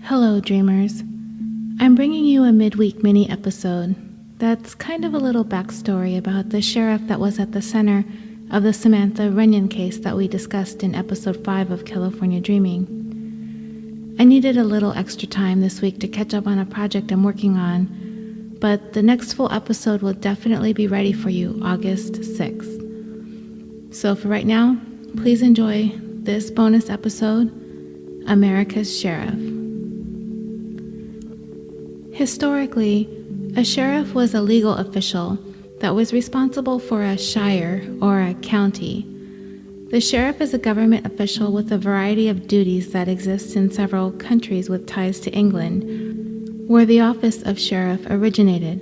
Hello, dreamers. I'm bringing you a midweek mini episode that's kind of a little backstory about the sheriff that was at the center of the Samantha Runyon case that we discussed in episode 5 of California Dreaming. I needed a little extra time this week to catch up on a project I'm working on, but the next full episode will definitely be ready for you August 6th. So for right now, please enjoy this bonus episode, America's Sheriff. Historically, a sheriff was a legal official that was responsible for a shire or a county. The sheriff is a government official with a variety of duties that exist in several countries with ties to England, where the office of sheriff originated.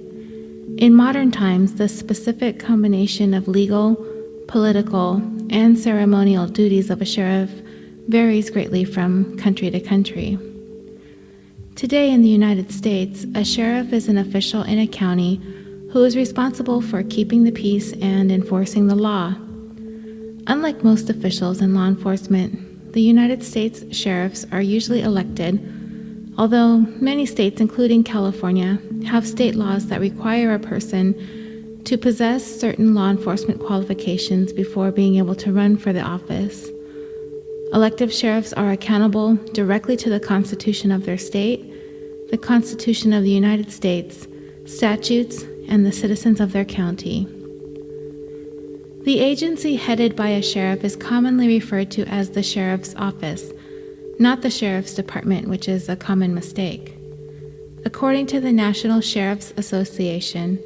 In modern times, the specific combination of legal, political, and ceremonial duties of a sheriff varies greatly from country to country. Today in the United States, a sheriff is an official in a county who is responsible for keeping the peace and enforcing the law. Unlike most officials in law enforcement, the United States sheriffs are usually elected, although many states, including California, have state laws that require a person to possess certain law enforcement qualifications before being able to run for the office. Elective sheriffs are accountable directly to the Constitution of their state, the Constitution of the United States, statutes, and the citizens of their county. The agency headed by a sheriff is commonly referred to as the sheriff's office, not the sheriff's department, which is a common mistake. According to the National Sheriff's Association,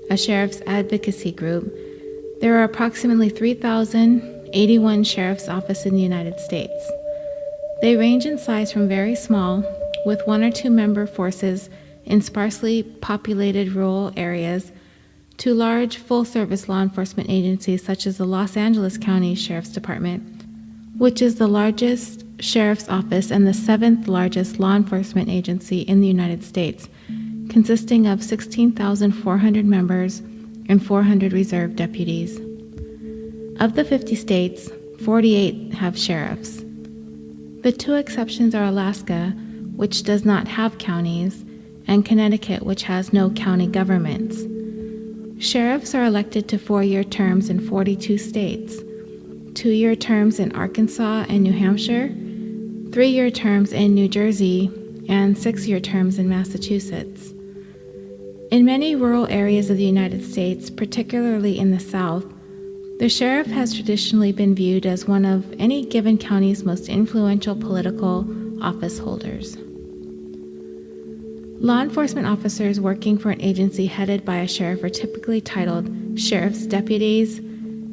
a sheriff's advocacy group, there are approximately 3,081 sheriff's offices in the United States. They range in size from very small, with 1 or 2 member forces in sparsely populated rural areas, to large full-service law enforcement agencies such as the Los Angeles County Sheriff's Department, which is the largest sheriff's office and the 7th largest law enforcement agency in the United States, consisting of 16,400 members and 400 reserve deputies. Of the 50 states, 48 have sheriffs. The 2 exceptions are Alaska, which does not have counties, and Connecticut, which has no county governments. Sheriffs are elected to 4-year terms in 42 states, 2-year terms in Arkansas and New Hampshire, 3-year terms in New Jersey, and 6-year terms in Massachusetts. In many rural areas of the United States, particularly in the South, the sheriff has traditionally been viewed as one of any given county's most influential political office holders. Law enforcement officers working for an agency headed by a sheriff are typically titled sheriff's deputies,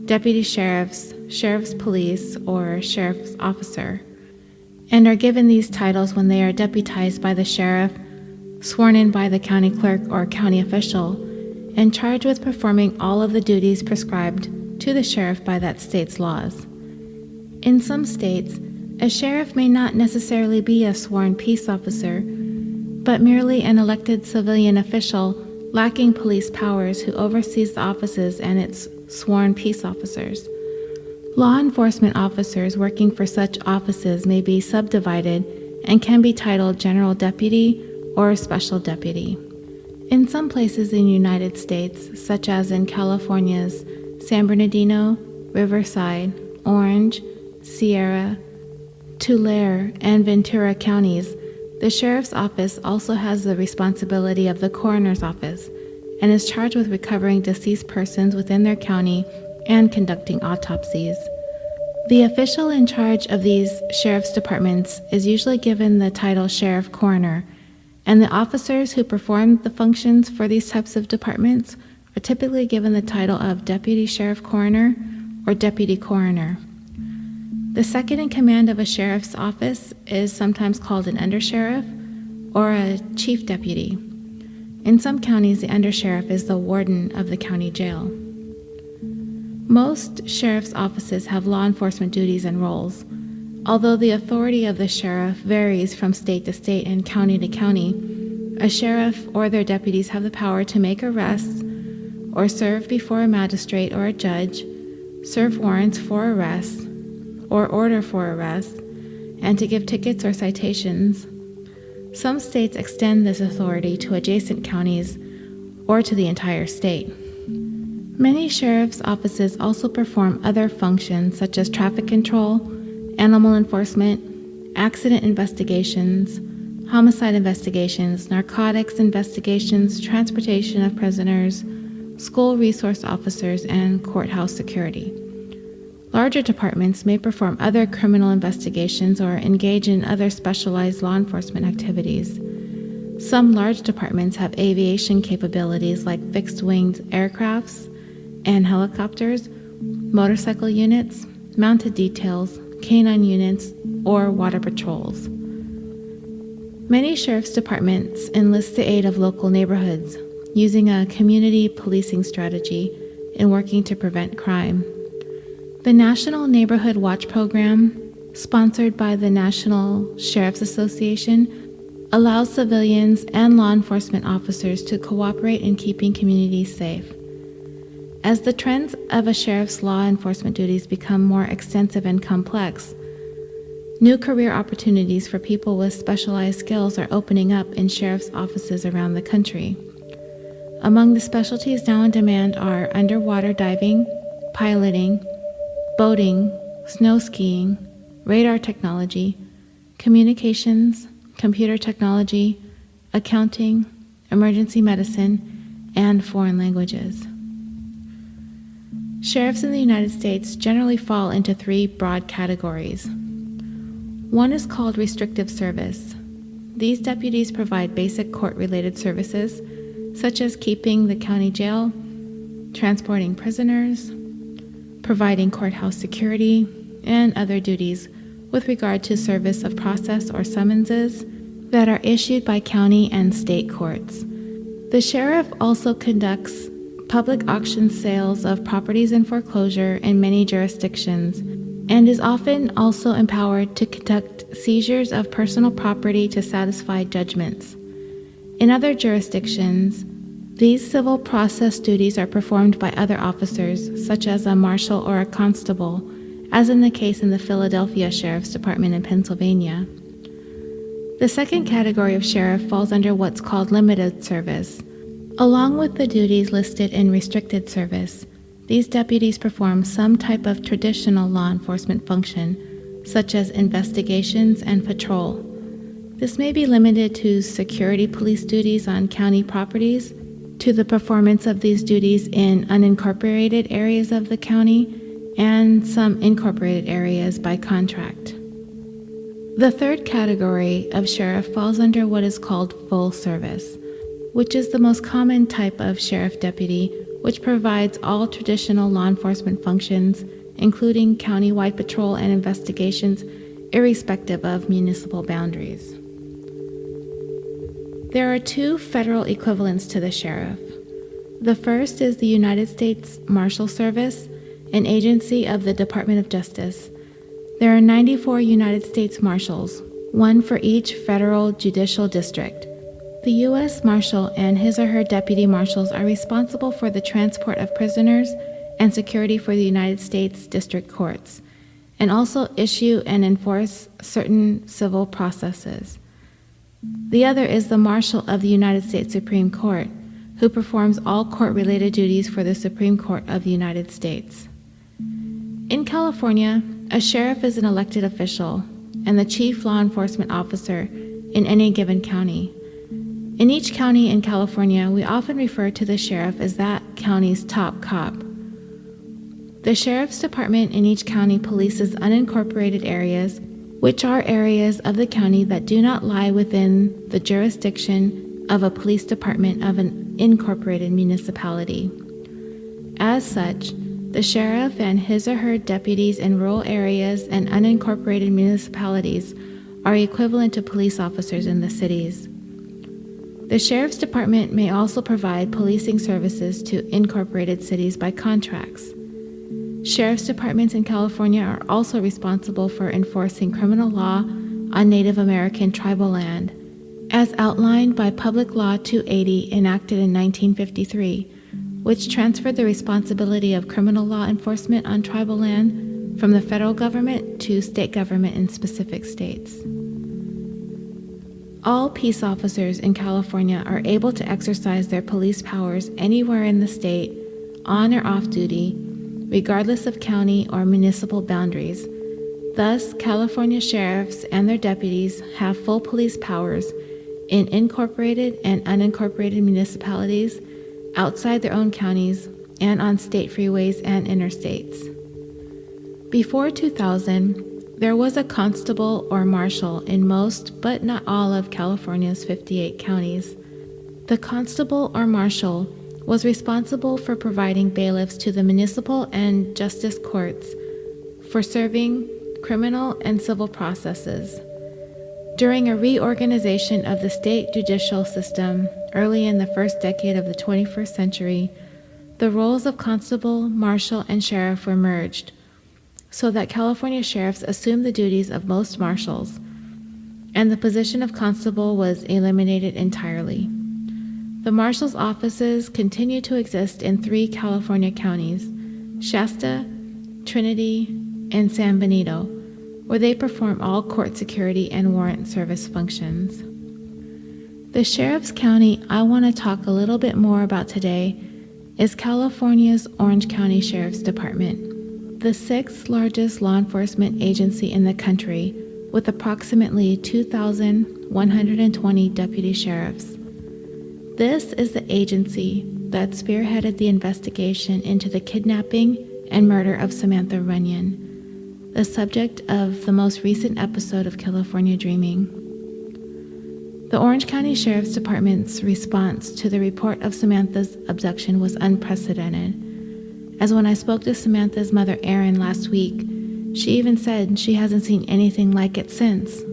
deputy sheriffs, sheriff's police, or sheriff's officer, and are given these titles when they are deputized by the sheriff, sworn in by the county clerk or county official, and charged with performing all of the duties prescribed to the sheriff by that state's laws. In some states, a sheriff may not necessarily be a sworn peace officer, but merely an elected civilian official lacking police powers who oversees the offices and its sworn peace officers. Law enforcement officers working for such offices may be subdivided and can be titled general deputy or special deputy. In some places in the United States, such as in California's San Bernardino, Riverside, Orange, Sierra, Tulare, and Ventura counties, the sheriff's office also has the responsibility of the coroner's office and is charged with recovering deceased persons within their county and conducting autopsies. The official in charge of these sheriff's departments is usually given the title sheriff coroner, and the officers who perform the functions for these types of departments are typically given the title of deputy sheriff coroner or deputy coroner. The second in command of a sheriff's office is sometimes called an undersheriff or a chief deputy. In some counties, the undersheriff is the warden of the county jail. Most sheriff's offices have law enforcement duties and roles. Although the authority of the sheriff varies from state to state and county to county, a sheriff or their deputies have the power to make arrests or serve before a magistrate or a judge, serve warrants for arrest or order for arrest, and to give tickets or citations. Some states extend this authority to adjacent counties or to the entire state. Many sheriff's offices also perform other functions such as traffic control, animal enforcement, accident investigations, homicide investigations, narcotics investigations, transportation of prisoners, school resource officers, and courthouse security. Larger departments may perform other criminal investigations or engage in other specialized law enforcement activities. Some large departments have aviation capabilities like fixed-winged aircrafts and helicopters, motorcycle units, mounted details, canine units, or water patrols. Many sheriff's departments enlist the aid of local neighborhoods, using a community policing strategy in working to prevent crime. The National Neighborhood Watch Program, sponsored by the National Sheriff's Association, allows civilians and law enforcement officers to cooperate in keeping communities safe. As the trends of a sheriff's law enforcement duties become more extensive and complex, new career opportunities for people with specialized skills are opening up in sheriff's offices around the country. Among the specialties now in demand are underwater diving, piloting, boating, snow skiing, radar technology, communications, computer technology, accounting, emergency medicine, and foreign languages. Sheriffs in the United States generally fall into three broad categories. One is called restrictive service. These deputies provide basic court-related services, such as keeping the county jail, transporting prisoners, providing courthouse security, and other duties with regard to service of process or summonses that are issued by county and state courts. The sheriff also conducts public auction sales of properties in foreclosure in many jurisdictions and is often also empowered to conduct seizures of personal property to satisfy judgments. In other jurisdictions, these civil process duties are performed by other officers, such as a marshal or a constable, as in the case in the Philadelphia Sheriff's Department in Pennsylvania. The second category of sheriff falls under what's called limited service. Along with the duties listed in restricted service, these deputies perform some type of traditional law enforcement function, such as investigations and patrol. This may be limited to security police duties on county properties, to the performance of these duties in unincorporated areas of the county, and some incorporated areas by contract. The third category of sheriff falls under what is called full service, which is the most common type of sheriff deputy, which provides all traditional law enforcement functions, including county-wide patrol and investigations, irrespective of municipal boundaries. There are two federal equivalents to the sheriff. The first is the United States Marshal Service, an agency of the Department of Justice. There are 94 United States Marshals, one for each federal judicial district. The U.S. Marshal and his or her deputy marshals are responsible for the transport of prisoners and security for the United States District Courts, and also issue and enforce certain civil processes. The other is the Marshal of the United States Supreme Court, who performs all court-related duties for the Supreme Court of the United States. In California, a sheriff is an elected official and the chief law enforcement officer in any given county. In each county in California, we often refer to the sheriff as that county's top cop. The sheriff's department in each county polices unincorporated areas, which are areas of the county that do not lie within the jurisdiction of a police department of an incorporated municipality. As such, the sheriff and his or her deputies in rural areas and unincorporated municipalities are equivalent to police officers in the cities. The sheriff's department may also provide policing services to incorporated cities by contracts. Sheriff's departments in California are also responsible for enforcing criminal law on Native American tribal land, as outlined by Public Law 280 enacted in 1953, which transferred the responsibility of criminal law enforcement on tribal land from the federal government to state government in specific states. All peace officers in California are able to exercise their police powers anywhere in the state, on or off duty, regardless of county or municipal boundaries. Thus, California sheriffs and their deputies have full police powers in incorporated and unincorporated municipalities, outside their own counties, and on state freeways and interstates. Before 2000, there was a constable or marshal in most, but not all, of California's 58 counties. The constable or marshal was responsible for providing bailiffs to the municipal and justice courts for serving criminal and civil processes. During a reorganization of the state judicial system early in the first decade of the 21st century, the roles of constable, marshal, and sheriff were merged, so that California sheriffs assumed the duties of most marshals, and the position of constable was eliminated entirely. The marshal's offices continue to exist in 3 California counties, Shasta, Trinity, and San Benito, where they perform all court security and warrant service functions. The sheriff's county I want to talk a little bit more about today is California's Orange County Sheriff's Department, the 6th largest law enforcement agency in the country, with approximately 2,120 deputy sheriffs. This is the agency that spearheaded the investigation into the kidnapping and murder of Samantha Runyon, the subject of the most recent episode of California Dreaming. The Orange County Sheriff's Department's response to the report of Samantha's abduction was unprecedented, as when I spoke to Samantha's mother, Erin, last week, she even said she hasn't seen anything like it since.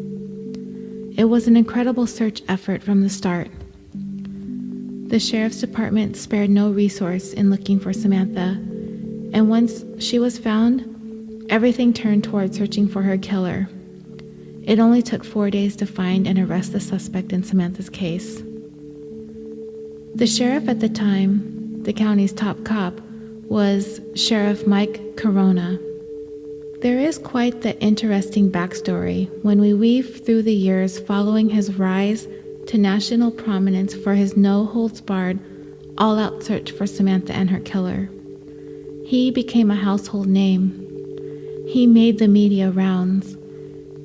It was an incredible search effort from the start. The Sheriff's Department spared no resource in looking for Samantha, and once she was found, everything turned toward searching for her killer. It only took 4 days to find and arrest the suspect in Samantha's case. The sheriff at the time, the county's top cop, was Sheriff Mike Carona. There is quite the interesting backstory when we weave through the years following his rise to national prominence for his no-holds-barred, all-out search for Samantha and her killer. He became a household name. He made the media rounds.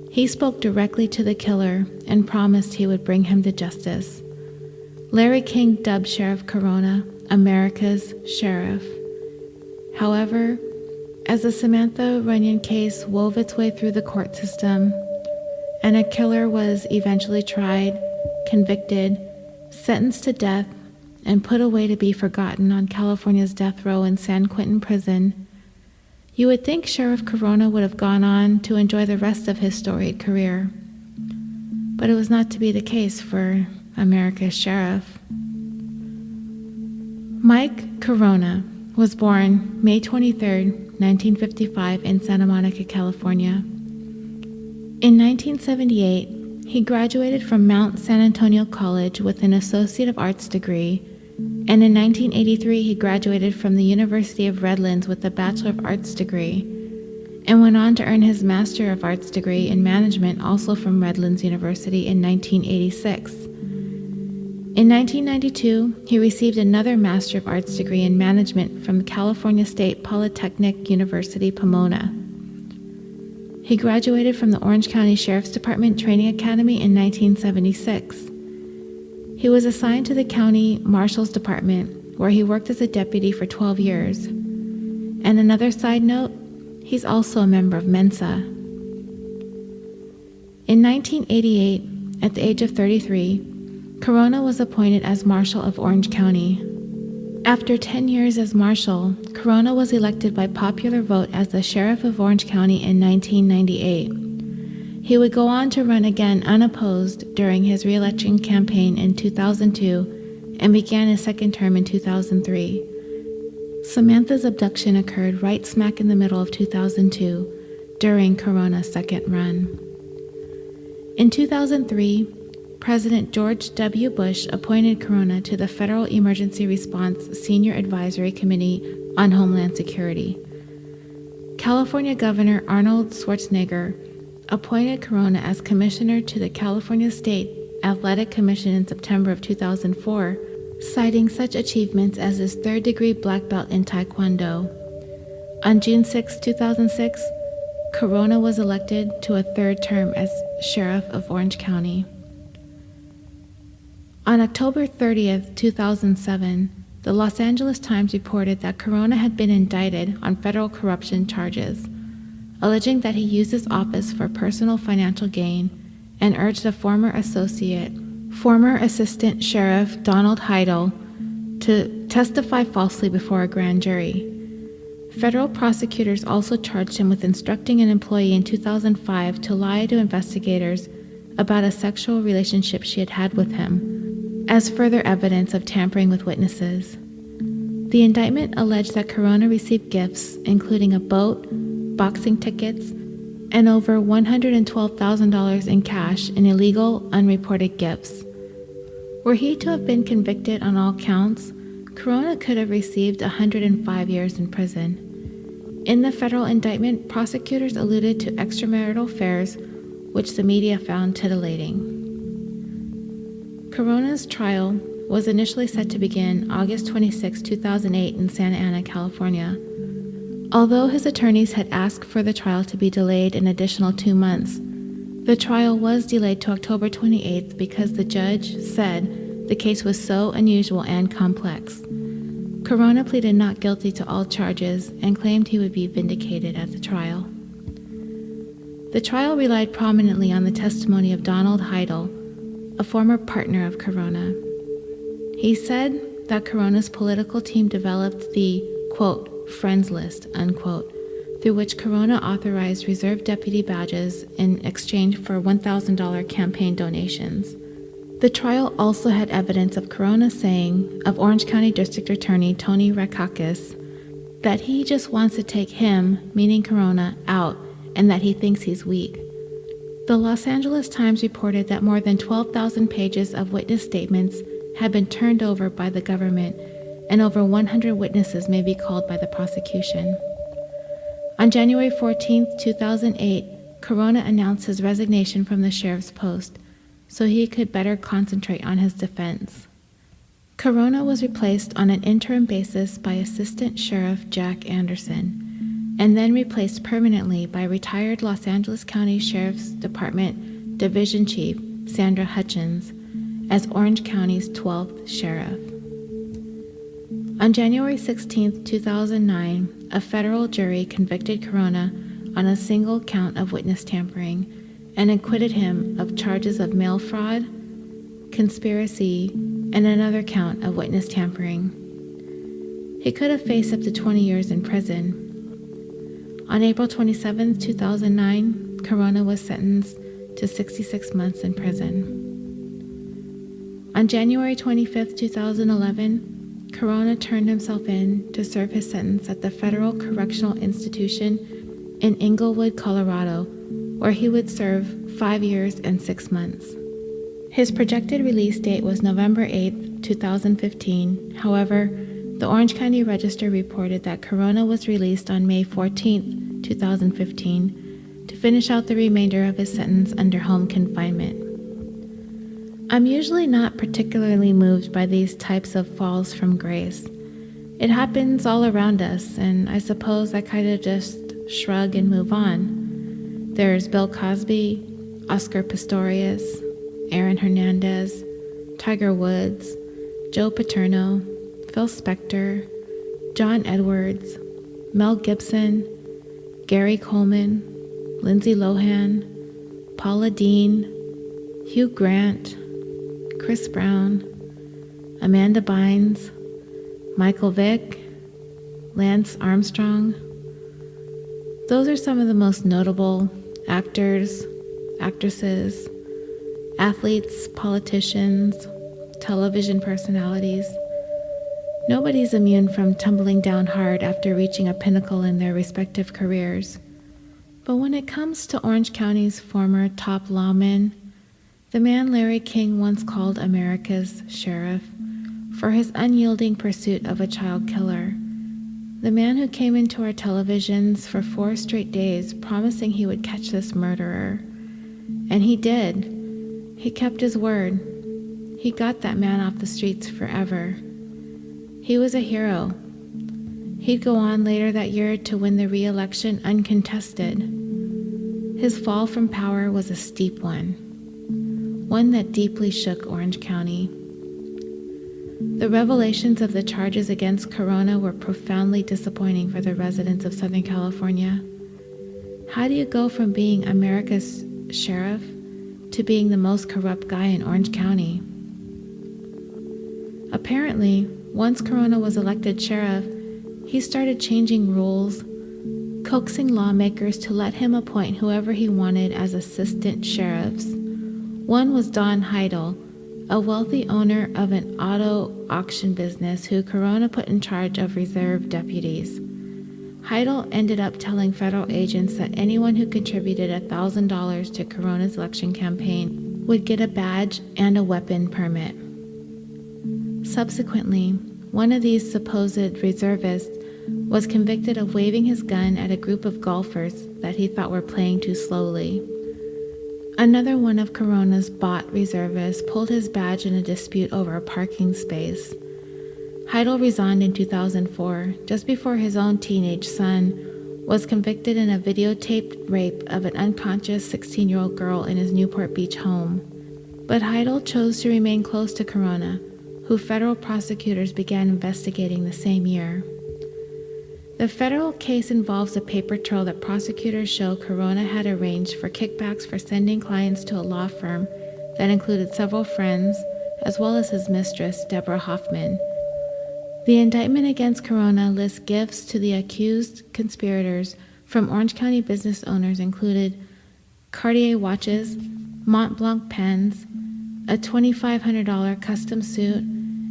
He spoke directly to the killer and promised he would bring him to justice. Larry King dubbed Sheriff Carona America's Sheriff. However, as the Samantha Runyon case wove its way through the court system, and a killer was eventually tried, convicted, sentenced to death, and put away to be forgotten on California's death row in San Quentin prison, you would think Sheriff Carona would have gone on to enjoy the rest of his storied career. But it was not to be the case for America's Sheriff. Mike Carona was born May 23, 1955 in Santa Monica, California. In 1978, he graduated from Mount San Antonio College with an Associate of Arts degree, and in 1983 he graduated from the University of Redlands with a Bachelor of Arts degree, and went on to earn his Master of Arts degree in Management also from Redlands University in 1986. In 1992, he received another Master of Arts degree in Management from California State Polytechnic University, Pomona. He graduated from the Orange County Sheriff's Department Training Academy in 1976. He was assigned to the County Marshal's Department, where he worked as a deputy for 12 years. And another side note, he's also a member of Mensa. In 1988, at the age of 33, Carona was appointed as Marshal of Orange County. After 10 years as Marshal, Carona was elected by popular vote as the Sheriff of Orange County in 1998. He would go on to run again unopposed during his re-election campaign in 2002 and began his second term in 2003. Samantha's abduction occurred right smack in the middle of 2002 during Carona's second run. In 2003, President George W. Bush appointed Carona to the Federal Emergency Response Senior Advisory Committee on Homeland Security. California Governor Arnold Schwarzenegger appointed Carona as commissioner to the California State Athletic Commission in September of 2004, citing such achievements as his third-degree black belt in Taekwondo. On June 6, 2006, Carona was elected to a third term as Sheriff of Orange County. On October 30th, 2007, the Los Angeles Times reported that Carona had been indicted on federal corruption charges, alleging that he used his office for personal financial gain and urged a former Assistant Sheriff Donald Heidel to testify falsely before a grand jury. Federal prosecutors also charged him with instructing an employee in 2005 to lie to investigators about a sexual relationship she had had with him, as further evidence of tampering with witnesses. The indictment alleged that Carona received gifts, including a boat, boxing tickets, and over $112,000 in cash in illegal, unreported gifts. Were he to have been convicted on all counts, Carona could have received 105 years in prison. In the federal indictment, prosecutors alluded to extramarital affairs, which the media found titillating. Carona's trial was initially set to begin August 26, 2008 in Santa Ana, California. Although his attorneys had asked for the trial to be delayed an additional 2 months, the trial was delayed to October 28th because the judge said the case was so unusual and complex. Carona pleaded not guilty to all charges and claimed he would be vindicated at the trial. The trial relied prominently on the testimony of Donald Heidel, a former partner of Carona. He said that Carona's political team developed the, quote, friends list, unquote, through which Carona authorized reserve deputy badges in exchange for $1,000 campaign donations. The trial also had evidence of Carona saying of Orange County District Attorney Tony Rakakis that he just wants to take him, meaning Carona, out and that he thinks he's weak. The Los Angeles Times reported that more than 12,000 pages of witness statements had been turned over by the government and over 100 witnesses may be called by the prosecution. On January 14, 2008, Carona announced his resignation from the sheriff's post so he could better concentrate on his defense. Carona was replaced on an interim basis by Assistant Sheriff Jack Anderson, and then replaced permanently by retired Los Angeles County Sheriff's Department Division Chief Sandra Hutchins as Orange County's 12th sheriff. On January 16, 2009, a federal jury convicted Carona on a single count of witness tampering and acquitted him of charges of mail fraud, conspiracy, and another count of witness tampering. He could have faced up to 20 years in prison. On April 27, 2009, Carona was sentenced to 66 months in prison. On January 25, 2011, Carona turned himself in to serve his sentence at the Federal Correctional Institution in Inglewood, Colorado, where he would serve 5 years and 6 months. His projected release date was November 8, 2015. However, the Orange County Register reported that Carona was released on May 14, 2015, to finish out the remainder of his sentence under home confinement. I'm usually not particularly moved by these types of falls from grace. It happens all around us, and I suppose I kind of just shrug and move on. There's Bill Cosby, Oscar Pistorius, Aaron Hernandez, Tiger Woods, Joe Paterno, Phil Spector, John Edwards, Mel Gibson, Gary Coleman, Lindsay Lohan, Paula Deen, Hugh Grant, Chris Brown, Amanda Bynes, Michael Vick, Lance Armstrong. Those are some of the most notable actors, actresses, athletes, politicians, television personalities. Nobody's immune from tumbling down hard after reaching a pinnacle in their respective careers. But when it comes to Orange County's former top lawmen, the man Larry King once called America's sheriff for his unyielding pursuit of a child killer, The man who came into our televisions for 4 straight days promising he would catch this murderer. And he did. He kept his word. He got that man off the streets forever. He was a hero. He'd go on later that year to win the re-election uncontested. His fall from power was a steep one that deeply shook Orange County. The revelations of the charges against Carona were profoundly disappointing for the residents of Southern California. How do you go from being America's sheriff to being the most corrupt guy in Orange County? Apparently, once Carona was elected sheriff, he started changing rules, coaxing lawmakers to let him appoint whoever he wanted as assistant sheriffs. One was Don Heidel, a wealthy owner of an auto auction business who Carona put in charge of reserve deputies. Heidel ended up telling federal agents that anyone who contributed $1,000 to Carona's election campaign would get a badge and a weapon permit. Subsequently, one of these supposed reservists was convicted of waving his gun at a group of golfers that he thought were playing too slowly. Another one of Carona's bought reservists pulled his badge in a dispute over a parking space. Heidel resigned in 2004, just before his own teenage son was convicted in a videotaped rape of an unconscious 16-year-old girl in his Newport Beach home. But Heidel chose to remain close to Carona, who federal prosecutors began investigating the same year. The federal case involves a paper trail that prosecutors show Carona had arranged for kickbacks for sending clients to a law firm that included several friends, as well as his mistress, Deborah Hoffman. The indictment against Carona lists gifts to the accused conspirators from Orange County business owners included Cartier watches, Mont Blanc pens, a $2,500 custom suit,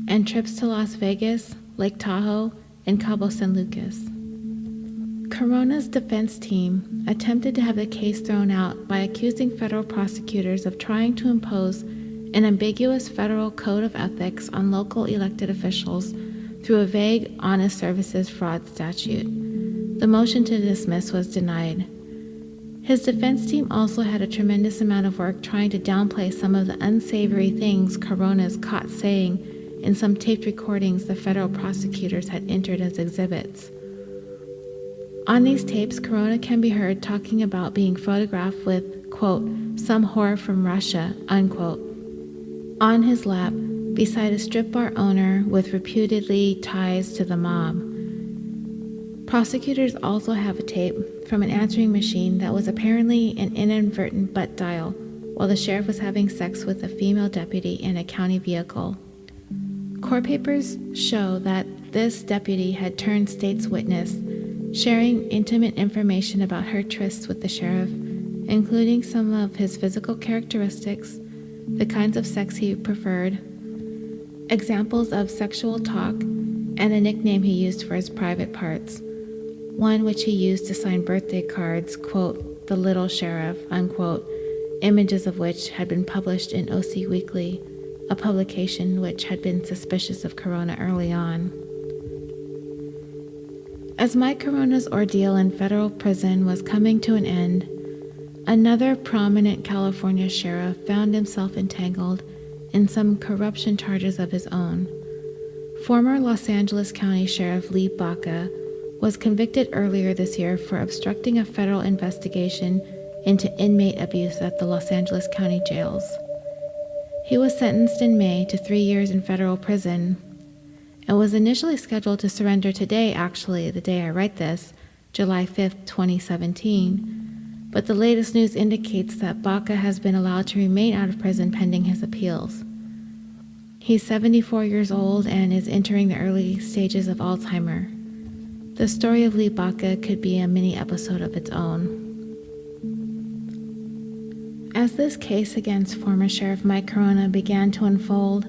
and trips to Las Vegas, Lake Tahoe, and Cabo San Lucas. Carona's defense team attempted to have the case thrown out by accusing federal prosecutors of trying to impose an ambiguous federal code of ethics on local elected officials through a vague honest services fraud statute. The motion to dismiss was denied. His defense team also had a tremendous amount of work trying to downplay some of the unsavory things Carona is caught saying in some taped recordings the federal prosecutors had entered as exhibits. On these tapes, Carona can be heard talking about being photographed with, quote, some whore from Russia, unquote, on his lap beside a strip bar owner with reputedly ties to the mob. Prosecutors also have a tape from an answering machine that was apparently an inadvertent butt dial while the sheriff was having sex with a female deputy in a county vehicle. Court papers show that this deputy had turned state's witness, sharing intimate information about her trysts with the sheriff, including some of his physical characteristics, the kinds of sex he preferred, examples of sexual talk, and a nickname he used for his private parts, one which he used to sign birthday cards, quote, the little sheriff, unquote, images of which had been published in OC Weekly, a publication which had been suspicious of Carona early on. As Mike Carona's ordeal in federal prison was coming to an end, another prominent California sheriff found himself entangled in some corruption charges of his own. Former Los Angeles County Sheriff Lee Baca was convicted earlier this year for obstructing a federal investigation into inmate abuse at the Los Angeles County jails. He was sentenced in May to 3 years in federal prison and was initially scheduled to surrender today, actually, the day I write this, July 5th, 2017. But the latest news indicates that Baca has been allowed to remain out of prison pending his appeals. He's 74 years old and is entering the early stages of Alzheimer's. The story of Lee Baca could be a mini episode of its own. As this case against former Sheriff Mike Carona began to unfold,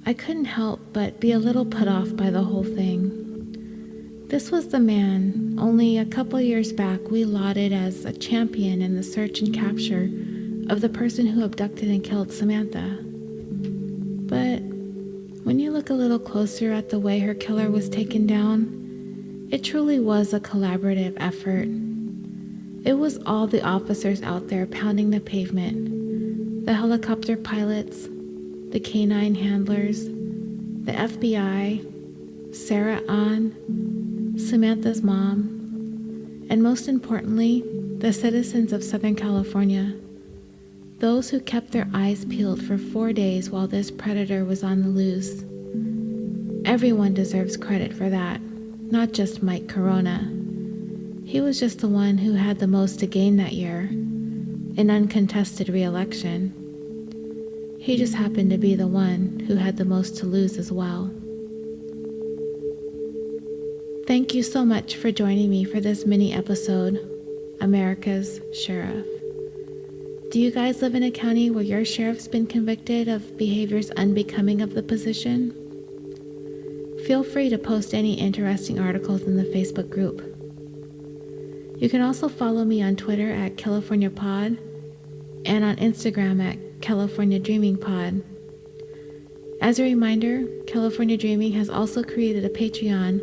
I couldn't help but be a little put off by the whole thing. This was the man, only a couple years back, we lauded as a champion in the search and capture of the person who abducted and killed Samantha. But when you look a little closer at the way her killer was taken down, It truly was a collaborative effort. It was all the officers out there pounding the pavement, the helicopter pilots, the canine handlers, the FBI, Sarah Ann, Samantha's mom, and most importantly, the citizens of Southern California, those who kept their eyes peeled for 4 days while this predator was on the loose. Everyone deserves credit for that, not just Mike Carona. He was just the one who had the most to gain that year, an uncontested re-election. He just happened to be the one who had the most to lose as well. Thank you so much for joining me for this mini episode, America's Sheriff. Do you guys live in a county where your sheriff's been convicted of behaviors unbecoming of the position? Feel free to post any interesting articles in the Facebook group. You can also follow me on Twitter at CaliforniaPod and on Instagram at CaliforniaDreamingPod. As a reminder, California Dreaming has also created a Patreon,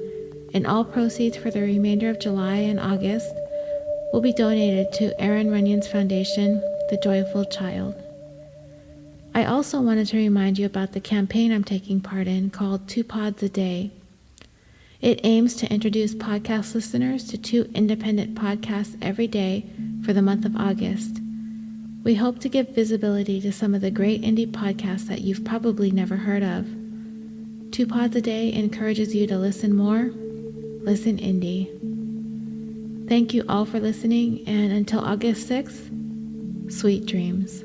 and all proceeds for the remainder of July and August will be donated to Aaron Runyon's foundation, The Joyful Child. I also wanted to remind you about the campaign I'm taking part in called 2 Pods a Day. It aims to introduce podcast listeners to 2 independent podcasts every day for the month of August. We hope to give visibility to some of the great indie podcasts that you've probably never heard of. 2 Pods a Day encourages you to listen more, listen indie. Thank you all for listening, and until August 6th, sweet dreams.